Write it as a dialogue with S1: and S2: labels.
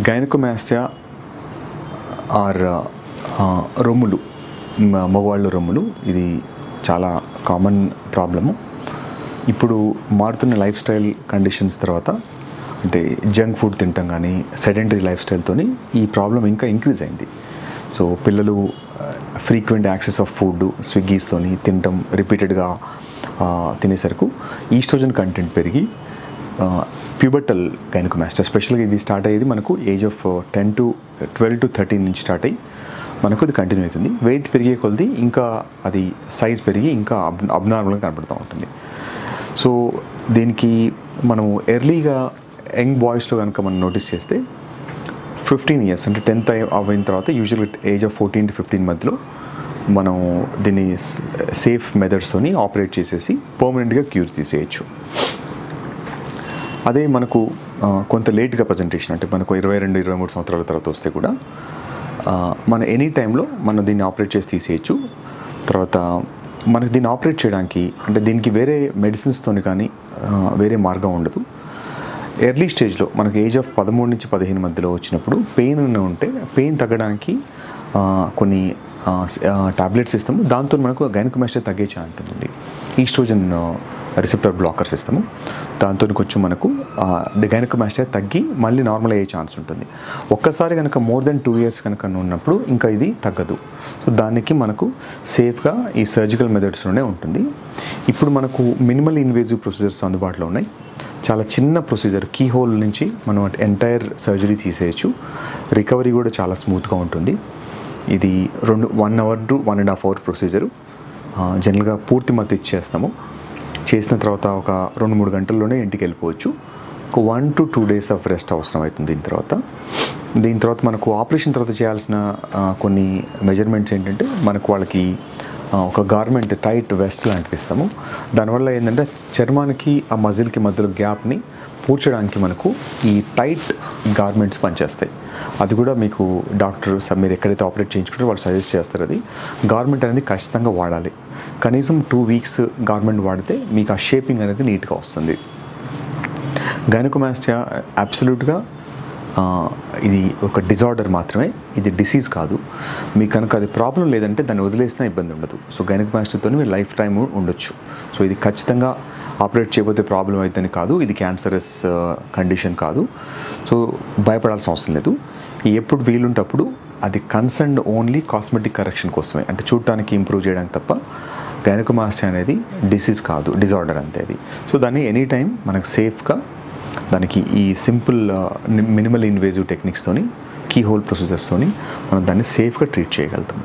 S1: Gynaecomastia are రొమ్ములు, మగవాళ్ళ రొమ్ములు, ఇది చాలా కామన్ ప్రాబ్లము. ఇప్పుడు మారుతున్న లైఫ్ స్టైల్ కండిషన్స్ తర్వాత, అంటే జంక్ ఫుడ్ తినటం కానీ సెడెంటరీ లైఫ్ స్టైల్తోని ఈ ప్రాబ్లం ఇంకా ఇంక్రీజ్ అయింది. సో పిల్లలు ఫ్రీక్వెంట్ యాక్సెస్ ఆఫ్ ఫుడ్ స్విగ్గీస్తోని తినటం రిపీటెడ్గా తినేసరికి ఈస్ట్రోజన్ కంటెంట్ పెరిగి ప్యూబర్టల్ గైనకోమాస్టియా, స్పెషల్గా ఇది స్టార్ట్ అయ్యేది మనకు ఏజ్ ఆఫ్ 12 to 13 నుంచి స్టార్ట్ అయ్యి మనకు అది కంటిన్యూ అవుతుంది. వెయిట్ పెరిగే కొలది ఇంకా అది సైజ్ పెరిగి ఇంకా అబ్నార్మల్గా కనపడుతూ ఉంటుంది. సో దీనికి మనము ఎర్లీగా యంగ్ బాయ్స్లో కనుక మనం నోటీస్ చేస్తే 15 years అంటే 10th అయిన తర్వాత యూజువల్గా ఏజ్ ఆఫ్ 14 to 15 మధ్యలో మనం దీన్ని సేఫ్ మెథడ్స్తోని ఆపరేట్ చేసేసి పర్మనెంట్గా క్యూర్ తీసేయచ్చు. అదే మనకు కొంత లేట్గా ప్రజెంటేషన్, అంటే మనకు 22-23 సంవత్సరాల తర్వాత వస్తే కూడా మన ఎనీ టైంలో మనం దీన్ని ఆపరేట్ చేసి తీసేయచ్చు. తర్వాత మనకు దీన్ని ఆపరేట్ చేయడానికి, అంటే దీనికి వేరే మెడిసిన్స్తోని కానీ వేరే మార్గం ఉండదు. ఎర్లీ స్టేజ్లో మనకు ఏజ్ ఆఫ్ 13 నుంచి 15 మధ్యలో వచ్చినప్పుడు పెయిన్ ఉంటే పెయిన్ తగ్గడానికి కొన్ని టాబ్లెట్స్ ఇస్తాము. దాంతో మనకు గైనకోమాస్టియా తగ్గే ఛాన్స్ ఉంటుందండి. ఈస్ట్రోజన్ రిసెప్టర్ బ్లాకర్స్ ఇస్తాము. దాంతో కొంచెం మనకు గైనకోమాస్టియా తగ్గి మళ్ళీ నార్మల్ అయ్యే ఛాన్స్ ఉంటుంది. ఒక్కసారి కనుక మోర్ దెన్ 2 years కనుక ఉన్నప్పుడు ఇంకా ఇది తగ్గదు. సో దానికి మనకు సేఫ్గా ఈ సర్జికల్ మెథడ్స్లోనే ఉంటుంది. ఇప్పుడు మనకు మినిమల్ ఇన్వేజివ్ ప్రొసీజర్స్ అందుబాటులో ఉన్నాయి. చాలా చిన్న ప్రొసీజర్, కీ హోల్ నుంచి మనం ఎంటైర్ సర్జరీ తీసేయచ్చు. రికవరీ కూడా చాలా స్మూత్గా ఉంటుంది. ఇది 1 hour to 1.5 hour ప్రొసీజరు. జనరల్గా పూర్తి మత్తు ఇచ్చేస్తాము. చేసిన తర్వాత ఒక 2-3 గంటల్లోనే ఇంటికి వెళ్ళిపోవచ్చు. ఒక 1 to 2 days ఆఫ్ రెస్ట్ అవసరం అవుతుంది. దీని తర్వాత మనకు ఆపరేషన్ తర్వాత చేయాల్సిన కొన్ని మెజర్మెంట్స్ ఏంటంటే, మనకు వాళ్ళకి ఒక గార్మెంట్ టైట్ వెస్ట్ లాంటివి ఇస్తాము. దానివల్ల ఏంటంటే చర్మానికి ఆ మజిల్కి మధ్యలో గ్యాప్ని పూడ్చడానికి మనకు ఈ టైట్ గార్మెంట్స్ పనిచేస్తాయి. అది కూడా మీకు డాక్టర్ మీరు ఎక్కడైతే ఆపరేట్ చేయించుకుంటారో వాళ్ళు సజెస్ట్ చేస్తారు. అది గార్మెంట్ అనేది ఖచ్చితంగా వాడాలి. కనీసం 2 weeks గార్మెంట్ వాడితే మీకు ఆ షేపింగ్ అనేది నీట్గా వస్తుంది. గైనకోమాస్టియా అబ్సల్యూట్గా ఇది ఒక డిజార్డర్ మాత్రమే, ఇది డిసీజ్ కాదు. మీకు కనుక అది ప్రాబ్లం లేదంటే దాన్ని వదిలేసినా ఇబ్బంది ఉండదు. సో గైనకోమాస్టియాతో మీరు లైఫ్ టైం ఉండొచ్చు. సో ఇది ఖచ్చితంగా ఆపరేట్ చేయబోతే ప్రాబ్లం అవుతుందని కాదు, ఇది క్యాన్సరస్ కండిషన్ కాదు. సో భయపడాల్సిన అవసరం లేదు. ఎప్పుడు వీలుంటప్పుడు అది కన్సర్న్డ్ ఓన్లీ కాస్మెటిక్ కరెక్షన్ కోసమే, అంటే చూడటానికి ఇంప్రూవ్ చేయడానికి తప్ప గైనకోమాస్టియా అనేది డిసీజ్ కాదు, డిజార్డర్ అంతే అది. సో దాన్ని ఎనీ టైం మనకు సేఫ్గా దానికి ఈ సింపుల్ మినిమల్ ఇన్వేజివ్ టెక్నిక్స్తోని, కీ హోల్ ప్రొసీజర్స్తోని మనం దాన్ని సేఫ్గా ట్రీట్ చేయగలుగుతాం.